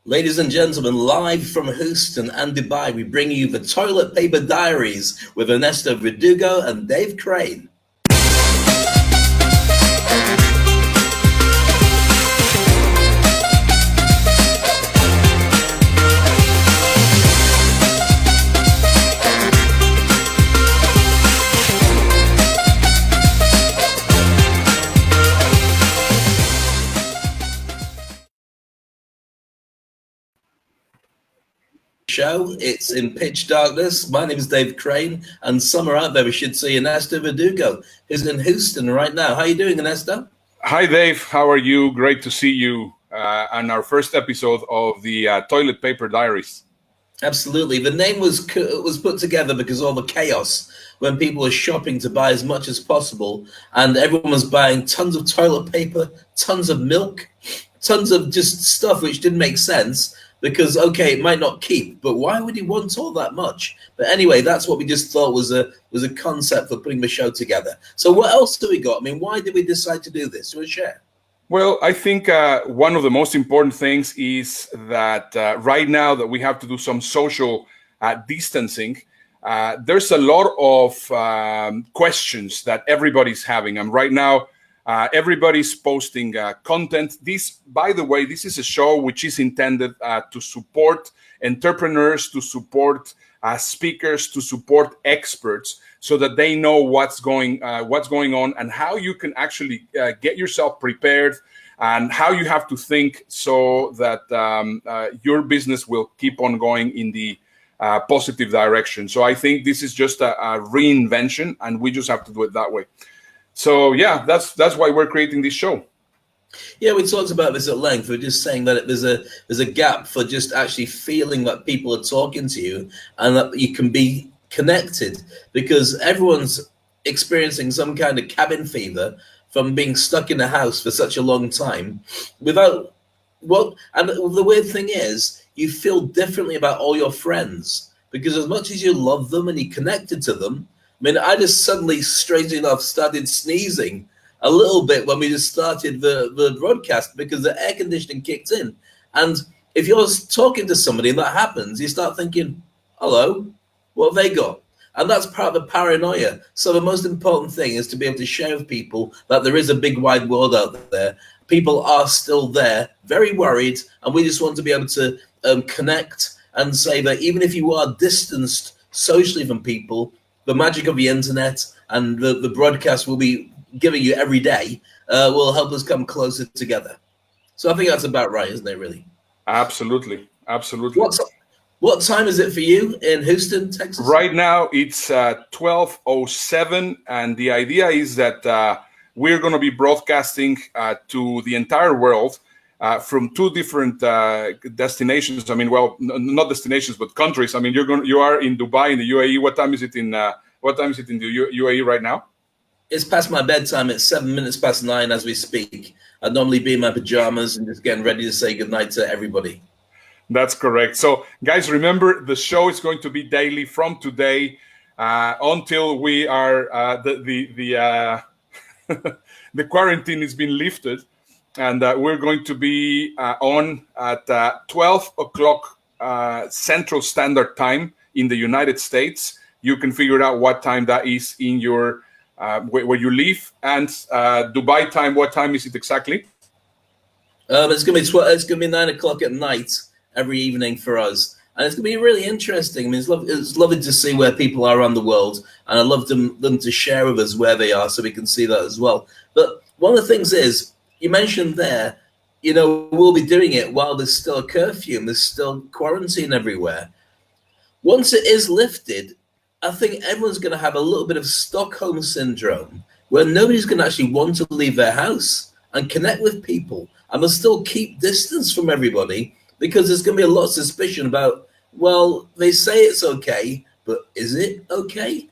Ladies and gentlemen, live from Houston and Dubai, we bring you the Toilet Paper Diaries with Ernesto, Verdugo, and Dave Crane. Show. It's in pitch darkness. My name is Dave Crane, and somewhere out there we should see Ernesto Verdugo, who's in Houston right now. How are you doing, Ernesto? Hi, Dave. How are you? Great to see you on our first episode of the Toilet Paper Diaries. Absolutely. The name was put together because all the chaos when people were shopping to buy as much as possible, and everyone was buying tons of toilet paper, tons of milk, tons of just stuff which didn't make sense. Because, okay, it might not keep, but why would he want all that much? But anyway, that's what we just thought was a concept for putting the show together. So what else do we got? I mean, why did we decide to do this? Do we share? Well, I think one of the most important things is that right now that we have to do some social distancing, there's a lot of questions that everybody's having. And right now, everybody's posting content. This, by the way, this is a show which is intended to support entrepreneurs, to support speakers, to support experts, so that they know what's going on and how you can actually get yourself prepared and how you have to think so that your business will keep on going in the positive direction. So I think this is just a reinvention, and we just have to do it that way. So yeah, that's why we're creating this show. Yeah, we talked about this at length. We're just saying that there's a gap for just actually feeling that people are talking to you and that you can be connected, because everyone's experiencing some kind of cabin fever from being stuck in a house for such a long time without and the weird thing is you feel differently about all your friends, because as much as you love them and you're connected to them. I mean, I just suddenly, strangely enough, started sneezing a little bit when we just started the broadcast because the air conditioning kicked in. And if you're talking to somebody and that happens, you start thinking, hello, what have they got? And that's part of the paranoia. So the most important thing is to be able to share with people that there is a big wide world out there. People are still there, very worried, and we just want to be able to connect and say that even if you are distanced socially from people, the magic of the internet and the broadcast we'll be giving you every day will help us come closer together. So I think that's about right, isn't it, really? Absolutely. What time is it for you in Houston, Texas? Right now, it's 12:07, and the idea is that we're going to be broadcasting to the entire world from two different destinations. I mean, well, not destinations, but countries. I mean, you are in Dubai, in the UAE. What time is it in the UAE right now? It's past my bedtime. It's 7 minutes past 9 as we speak. I'd normally be in my pajamas and just getting ready to say goodnight to everybody. That's correct. So, guys, remember, the show is going to be daily from today until we are the quarantine has been lifted. And we're going to be on at 12 o'clock Central Standard Time in the United States. You can figure out what time that is in your where you live. And Dubai time, what time is it exactly? It's going to be 9 o'clock at night every evening for us. And it's going to be really interesting. I mean, it's lovely to see where people are around the world. And I'd love them to share with us where they are so we can see that as well. But one of the things is, you mentioned there, we'll be doing it while there's still a curfew and there's still quarantine everywhere. Once it is lifted, I think everyone's going to have a little bit of Stockholm syndrome where nobody's going to actually want to leave their house and connect with people. And they'll still keep distance from everybody because there's going to be a lot of suspicion about, well, they say it's okay, but is it okay?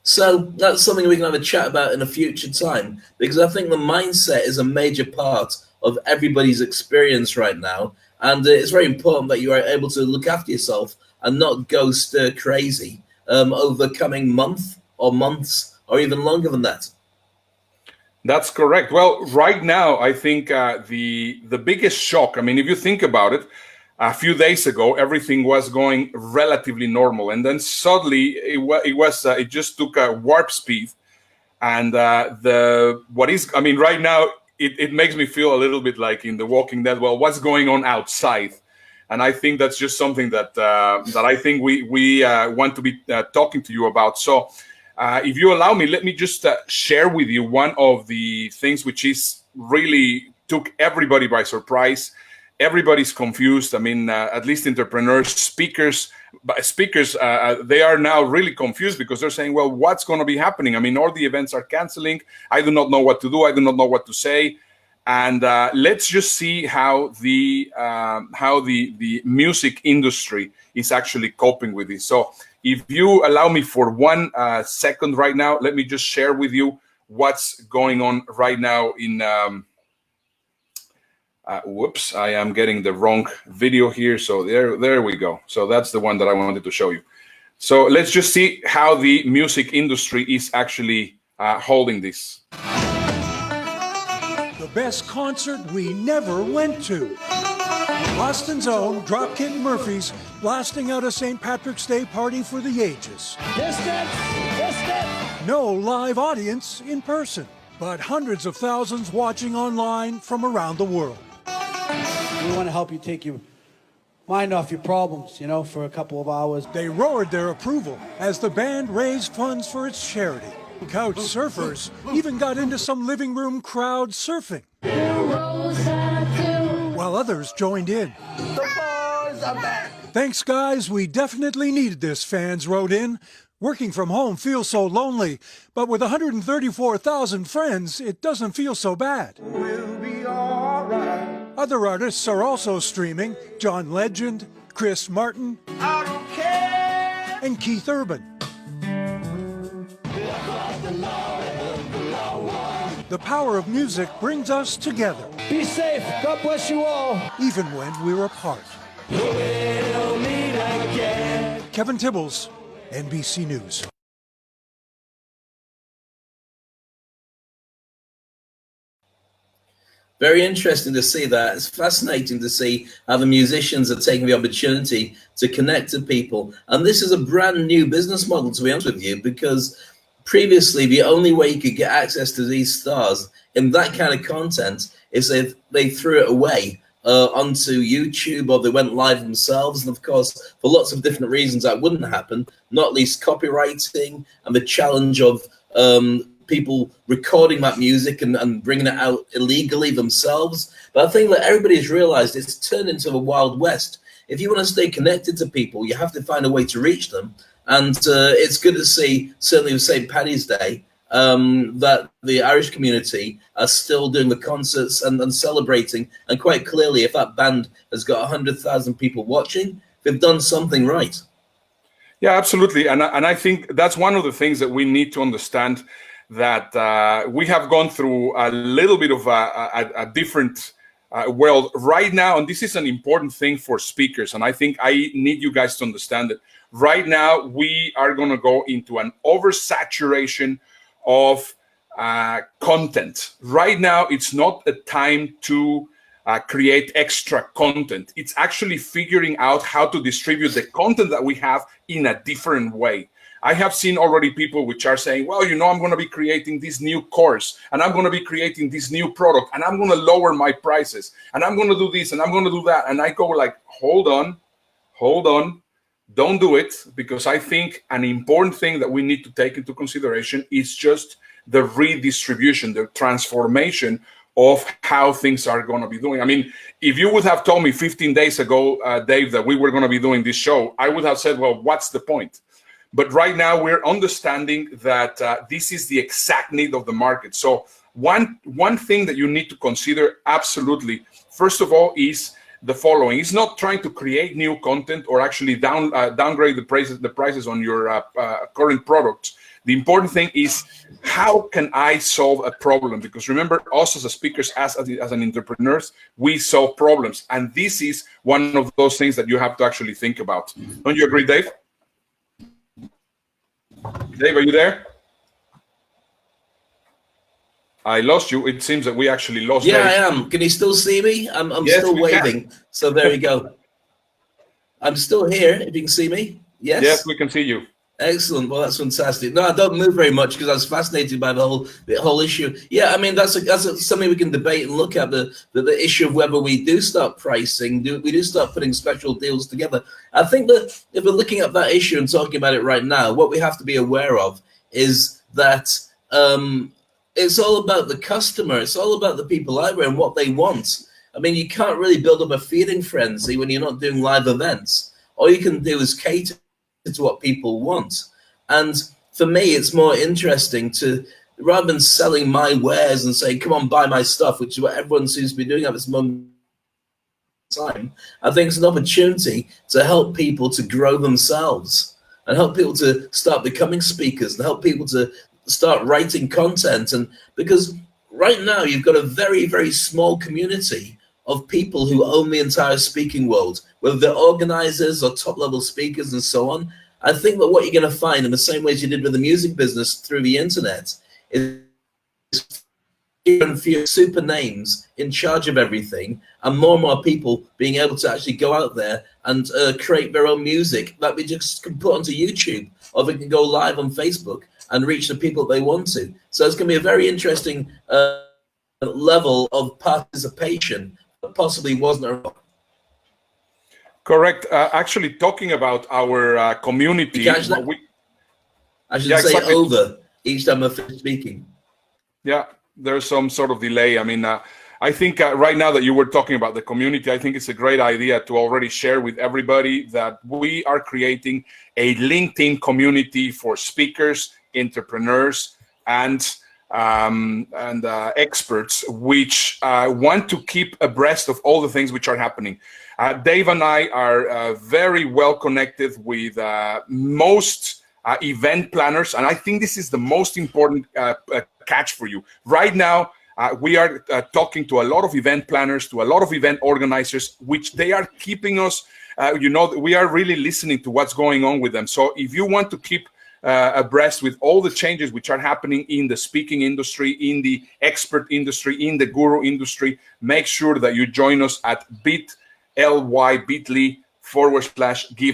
So that's something we can have a chat about in a future time, because I think the mindset is a major part of everybody's experience right now. And it's very important that you are able to look after yourself and not go stir crazy over the coming month or months or even longer than that. That's correct. Well, right now, I think the biggest shock, I mean, if you think about it, a few days ago, everything was going relatively normal, and then suddenly it just took a warp speed. And right now it makes me feel a little bit like in The Walking Dead. Well, what's going on outside? And I think that's just something that I think we want to be talking to you about. So if you allow me, let me just share with you one of the things which is really took everybody by surprise. Everybody's confused. I mean, at least entrepreneurs, speakers, they are now really confused because they're saying, well, what's going to be happening? I mean, all the events are canceling. I do not know what to do. I do not know what to say. And let's just see how the music industry is actually coping with this. So if you allow me for 1 second right now, let me just share with you what's going on right now in... whoops, I am getting the wrong video here. So there we go. So that's the one that I wanted to show you. So let's just see how the music industry is actually holding this. The best concert we never went to. Boston's own Dropkick Murphys blasting out a St. Patrick's Day party for the ages. Distance! Distance! No live audience in person, but hundreds of thousands watching online from around the world. We want to help you take your mind off your problems, you know, for a couple of hours. They roared their approval as the band raised funds for its charity. Couch surfers even got into some living room crowd surfing, while others joined in. The boys are back! Thanks, guys. We definitely needed this, fans wrote in. Working from home feels so lonely, but with 134,000 friends, it doesn't feel so bad. We'll be all right. Other artists are also streaming. John Legend, Chris Martin, I don't care. and Keith Urban. The power of music brings us together, Be safe. God bless you all. even when we're apart. We'll meet again. Kevin Tibbles, NBC News. Very interesting to see that. It's fascinating to see how the musicians are taking the opportunity to connect to people. And this is a brand new business model, to be honest with you, because previously the only way you could get access to these stars in that kind of content is if they threw it away onto YouTube or they went live themselves. And of course, for lots of different reasons, that wouldn't happen, not least copywriting and the challenge of people recording that music and bringing it out illegally themselves. But I think that everybody's realized it's turned into the Wild West. If you want to stay connected to people, you have to find a way to reach them. And it's good to see, certainly with St. Paddy's Day, that the Irish community are still doing the concerts and celebrating. And quite clearly, if that band has got 100,000 people watching, they've done something right. Yeah, absolutely. And I think that's one of the things that we need to understand, that we have gone through a little bit of a different world right now. And this is an important thing for speakers. And I think I need you guys to understand that right now we are going to go into an oversaturation of content. Right now, it's not a time to create extra content. It's actually figuring out how to distribute the content that we have in a different way. I have seen already people which are saying, well, you know, I'm going to be creating this new course, and I'm going to be creating this new product, and I'm going to lower my prices, and I'm going to do this, and I'm going to do that. And I go like, hold on, don't do it, because I think an important thing that we need to take into consideration is just the redistribution, the transformation of how things are going to be doing. I mean, if you would have told me 15 days ago, Dave, that we were going to be doing this show, I would have said, well, what's the point? But right now we're understanding that this is the exact need of the market. So one thing that you need to consider absolutely, first of all, is the following. It's not trying to create new content or actually downgrade the prices on your current products. The important thing is, how can I solve a problem? Because remember, us as a speakers, as an entrepreneurs, we solve problems. And this is one of those things that you have to actually think about. Don't you agree, Dave? Dave, are you there? I lost you. It seems that we actually lost Yeah, Dave. I am. Can you still see me? I'm Yes, still we waving. can. So there you go. I'm still here, if you can see me. Yes? Yes, we can see you. Excellent. Well, that's fantastic. No, I don't move very much because I was fascinated by the whole issue. Yeah, I mean that's something we can debate and look at the issue of whether we do start pricing, we do start putting special deals together. I think that if we're looking at that issue and talking about it right now, what we have to be aware of is that it's all about the customer. It's all about the people out there and what they want. I mean, you can't really build up a feeding frenzy when you're not doing live events. All you can do is cater to what people want. And for me, it's more interesting to, rather than selling my wares and saying, come on, buy my stuff, which is what everyone seems to be doing at this moment in time, I think it's an opportunity to help people to grow themselves and help people to start becoming speakers and help people to start writing content. And because right now you've got a very, very small community of people who own the entire speaking world, whether they're organizers or top-level speakers and so on. I think that what you're going to find, in the same way as you did with the music business through the internet, is fewer and fewer super names in charge of everything, and more people being able to actually go out there and create their own music that we just can put onto YouTube, or they can go live on Facebook and reach the people they want to. So it's going to be a very interesting level of participation that possibly wasn't around. Correct. Actually, talking about our community, I should say exactly. Over each time I finish speaking. Yeah, there's some sort of delay. I mean, I think right now that you were talking about the community, I think it's a great idea to already share with everybody that we are creating a LinkedIn community for speakers, entrepreneurs, and experts which want to keep abreast of all the things which are happening. Dave and I are very well connected with most event planners, and I think this is the most important catch for you. Right now, we are talking to a lot of event planners, to a lot of event organizers, which they are keeping us, we are really listening to what's going on with them. So if you want to keep abreast with all the changes which are happening in the speaking industry, in the expert industry, in the guru industry, make sure that you join us at bit.ly/give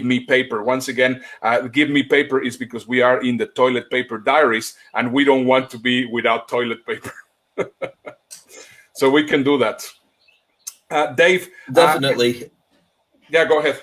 me paper. Once again, give me paper is because we are in the Toilet Paper Diaries and we don't want to be without toilet paper. So we can do that. Dave. Definitely. Yeah, go ahead.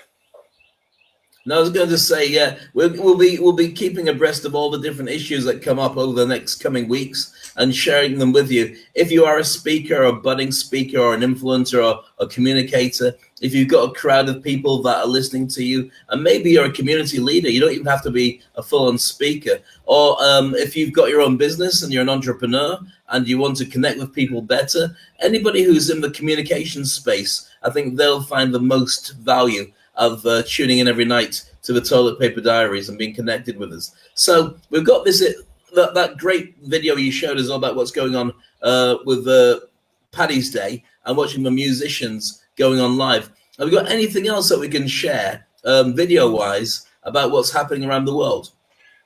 No, I was going to say, yeah, we'll be keeping abreast of all the different issues that come up over the next coming weeks and sharing them with you. If you are a speaker, or a budding speaker, or an influencer, or a communicator, if you've got a crowd of people that are listening to you, and maybe you're a community leader, you don't even have to be a full-on speaker, or if you've got your own business and you're an entrepreneur and you want to connect with people better, anybody who's in the communication space, I think they'll find the most value of tuning in every night to the Toilet Paper Diaries and being connected with us. So we've got this that great video you showed us all about what's going on with Paddy's Day and watching the musicians going on live. Have we got anything else that we can share video-wise about what's happening around the world?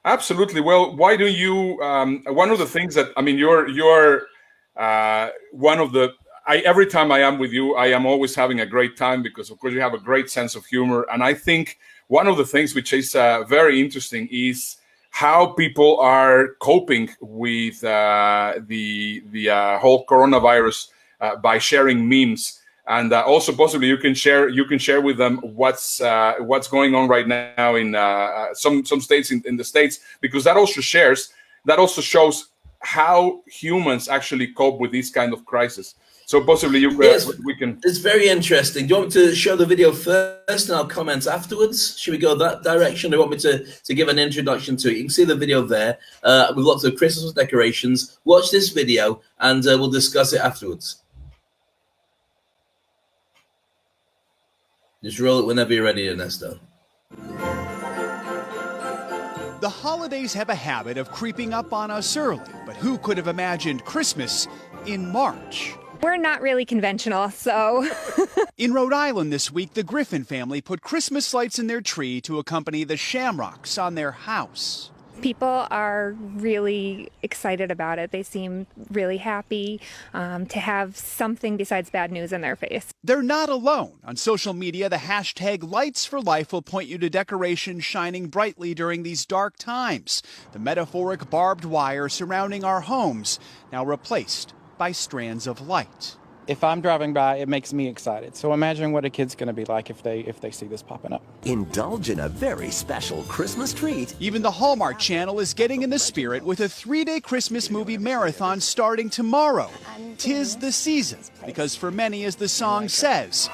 Absolutely. Well, why do you? One of the things that you're one of the. Every time I am with you, I am always having a great time because, of course, you have a great sense of humor. And I think one of the things which is very interesting is how people are coping with the whole coronavirus by sharing memes. And also, possibly, you can share with them what's going on right now in some states in the States, because that also shows how humans actually cope with these kind of crises. So possibly we can. It's very interesting. Do you want me to show the video first and I'll comment afterwards? Should we go that direction? Or do you want me to give an introduction to it? You can see the video there with lots of Christmas decorations. Watch this video and we'll discuss it afterwards. Just roll it whenever you're ready, Ernesto. The holidays have a habit of creeping up on us early, but who could have imagined Christmas in March? We're not really conventional, so. In Rhode Island this week, the Griffin family put Christmas lights in their tree to accompany the shamrocks on their house. People are really excited about it. They seem really happy to have something besides bad news in their face. They're not alone. On social media, the hashtag Lights for Life will point you to decorations shining brightly during these dark times. The metaphoric barbed wire surrounding our homes, now replaced by strands of light. If I'm driving by, it makes me excited. So imagine what a kid's going to be like if they see this popping up. Indulge in a very special Christmas treat. Even the Hallmark Channel is getting in the spirit with a 3-day Christmas movie marathon starting tomorrow. 'Tis the season, because for many, as the song says,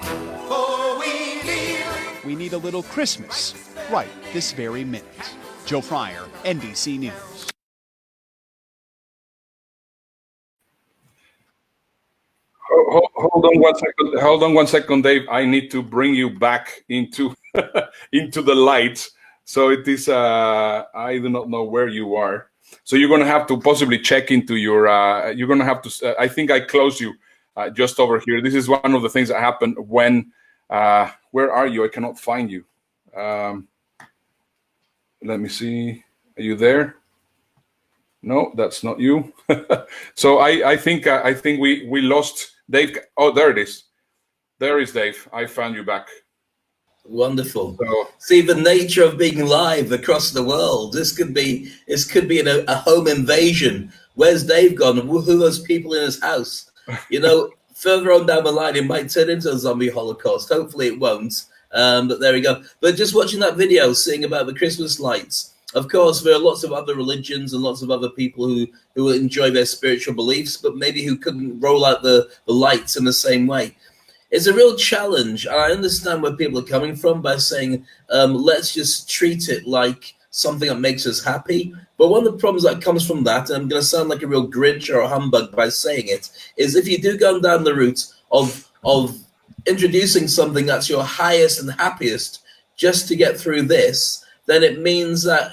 we need a little Christmas right this very minute. Joe Fryer, NBC News. Hold on 1 second. Hold on 1 second, Dave. I need to bring you back into into the light. So it is. I do not know where you are. So you're going to have to possibly check into your. You're going to have to. I think I closed you just over here. This is one of the things that happened when. Where are you? I cannot find you. Let me see. Are you there? No, that's not you. So I think we lost Dave. Oh, there it is. There is Dave. I found you back. Wonderful. So, see the nature of being live across the world. This could be a home invasion. Where's Dave gone? Who are those people in his house? You know, further on down the line, it might turn into a zombie holocaust. Hopefully, it won't. But there we go. But just watching that video, seeing about the Christmas lights. Of course, there are lots of other religions and lots of other people who enjoy their spiritual beliefs, but maybe who couldn't roll out the lights in the same way. It's a real challenge. I understand where people are coming from by saying, let's just treat it like something that makes us happy. But one of the problems that comes from that, and I'm going to sound like a real Grinch or a humbug by saying it, is if you do go down the route of introducing something that's your highest and happiest just to get through this, then it means that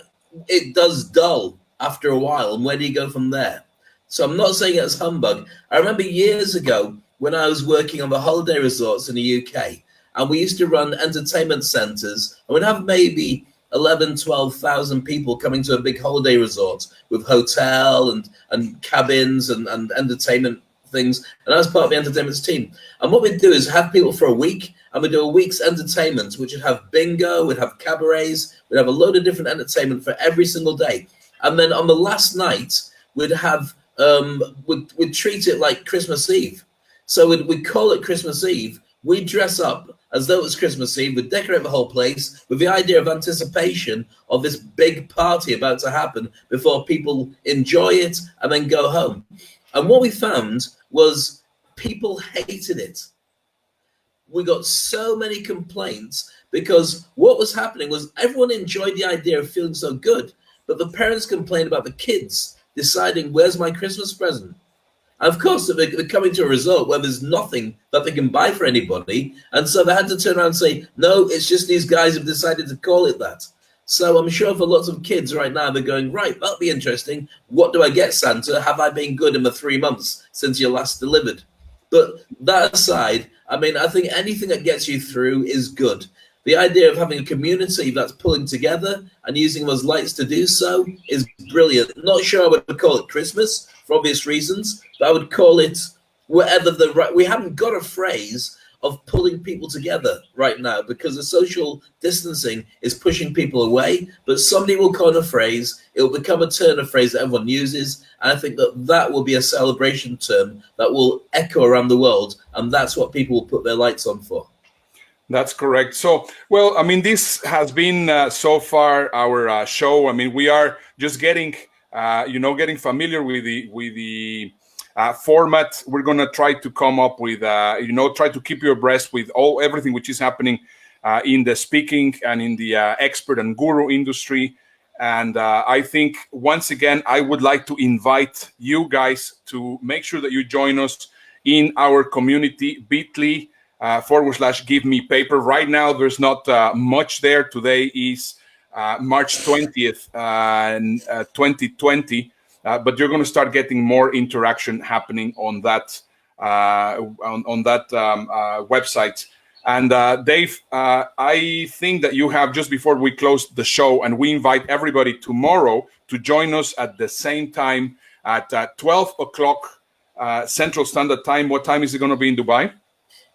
it does dull after a while. And where do you go from there? So I'm not saying it's humbug. I remember years ago when I was working on the holiday resorts in the UK, and we used to run entertainment centers, and we'd have maybe 11, 12,000 people coming to a big holiday resort with hotel and cabins and entertainment things. And I was part of the entertainment team. And what we'd do is have people for a week, and we'd do a week's entertainment, which would have bingo, we'd have cabarets, we'd have a load of different entertainment for every single day. And then on the last night, we'd have, we'd treat it like Christmas Eve. So we'd call it Christmas Eve. We'd dress up as though it was Christmas Eve. We'd decorate the whole place with the idea of anticipation of this big party about to happen before people enjoy it and then go home. And what we found was people hated it. We got so many complaints because what was happening was everyone enjoyed the idea of feeling so good, but the parents complained about the kids deciding, where's my Christmas present? And of course, they're coming to a result where there's nothing that they can buy for anybody. And so they had to turn around and say, no, it's just these guys have decided to call it that. So I'm sure for lots of kids right now, they're going, right, that'll be interesting. What do I get, Santa? Have I been good in the 3 months since you last delivered? But that aside, I mean, I think anything that gets you through is good. The idea of having a community that's pulling together and using those lights to do so is brilliant. Not sure I would call it Christmas for obvious reasons, but I would call it whatever the right. We haven't got a phrase of pulling people together right now because the social distancing is pushing people away, but somebody will coin a phrase, it will become a turn of phrase that everyone uses, and I think that will be a celebration term that will echo around the world, and that's what people will put their lights on for. that's correct. So, well, I mean, this has been so far our show. I mean, we are just getting, getting familiar with the format. We're going to try to come up with, try to keep you abreast with everything which is happening in the speaking and in the expert and guru industry. And I think, once again, I would like to invite you guys to make sure that you join us in our community, bit.ly /give me paper. Right now, there's not much there. Today is March 20th, 2020. But you're going to start getting more interaction happening on that website. And Dave, I think that you have, just before we close the show, and we invite everybody tomorrow to join us at the same time at 12 o'clock Central Standard Time. What time is it going to be in Dubai?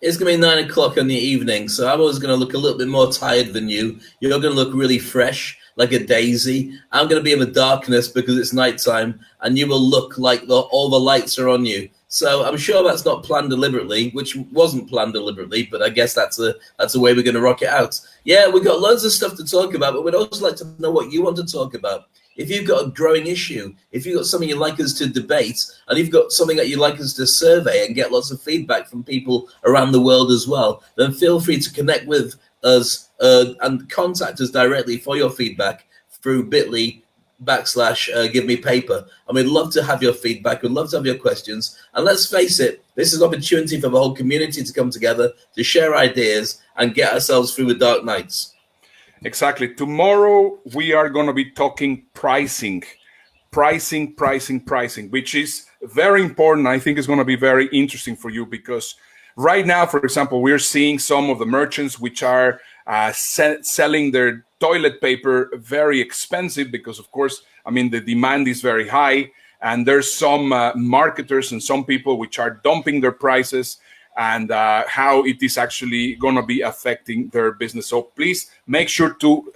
It's going to be 9 o'clock in the evening, so I'm always going to look a little bit more tired than you. You're going to look really fresh, like a daisy. I'm going to be in the darkness because it's nighttime, and you will look like all the lights are on you. So I'm sure that's not planned deliberately, which wasn't planned deliberately, but I guess that's the way we're going to rock it out. Yeah, we've got loads of stuff to talk about, but we'd also like to know what you want to talk about. If you've got a growing issue, if you've got something you'd like us to debate, and you've got something that you'd like us to survey and get lots of feedback from people around the world as well, then feel free to connect with us and contact us directly for your feedback through bit.ly/give me paper. And we'd love to have your feedback. We'd love to have your questions. And let's face it, this is an opportunity for the whole community to come together, to share ideas and get ourselves through the dark nights. Exactly. Tomorrow, we are going to be talking pricing, which is very important. I think it's going to be very interesting for you because right now, for example, we're seeing some of the merchants which are selling their toilet paper very expensive because, of course, I mean, the demand is very high. And there's some marketers and some people which are dumping their prices and how it is actually going to be affecting their business. So please make sure to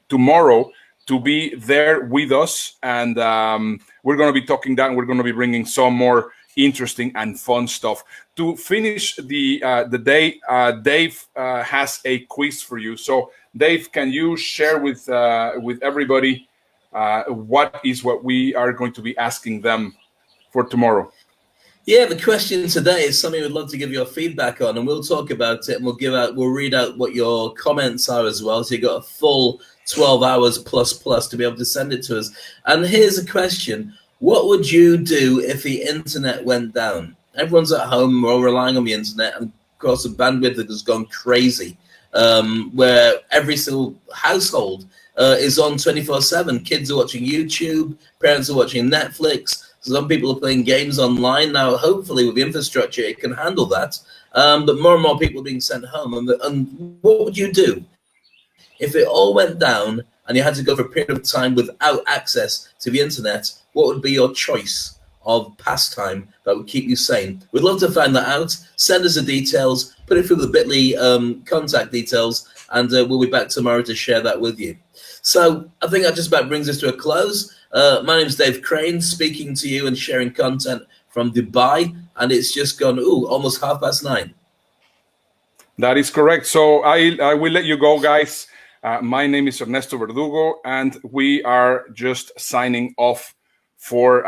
tomorrow to be there with us. And we're going to be talking that. We're going to be bringing some more interesting and fun stuff. To finish the day, Dave has a quiz for you. So Dave, can you share with everybody what we are going to be asking them for tomorrow? Yeah, the question today is something we'd love to give your feedback on, and we'll talk about it, and we'll read out what your comments are as well. So you've got a full 12 hours plus to be able to send it to us. And here's a question: what would you do if the internet went down? Everyone's at home, we're all relying on the internet, and of course the bandwidth has gone crazy, where every single household is on 24/7. Kids are watching YouTube, parents are watching Netflix. Some people are playing games online now. Hopefully, with the infrastructure, it can handle that. But more and more people are being sent home. And what would you do if it all went down and you had to go for a period of time without access to the internet? What would be your choice of pastime that would keep you sane? We'd love to find that out. Send us the details. Put it through the bit.ly contact details, and we'll be back tomorrow to share that with you. So I think that just about brings us to a close. My name's Dave Crane, speaking to you and sharing content from Dubai, and it's just gone almost 9:30. That is correct. So I will let you go, guys. My name is Ernesto Verdugo, and we are just signing off for